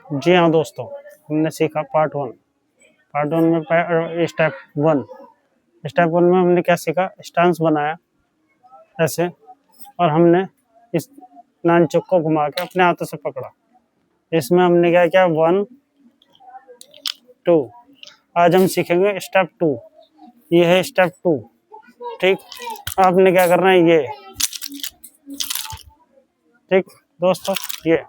जी हाँ दोस्तों, हमने सीखा पार्ट 1। पार्ट 1 में स्टेप 1। स्टेप 1 में हमने क्या सीखा? स्टांस बनाया ऐसे, और हमने इस नानचुक को घुमा के अपने हाथों से पकड़ा। इसमें हमने क्या किया? 1 2। आज हम सीखेंगे स्टेप 2। ये है स्टेप 2। ठीक, आपने क्या करना है? ये ठीक दोस्तों, ये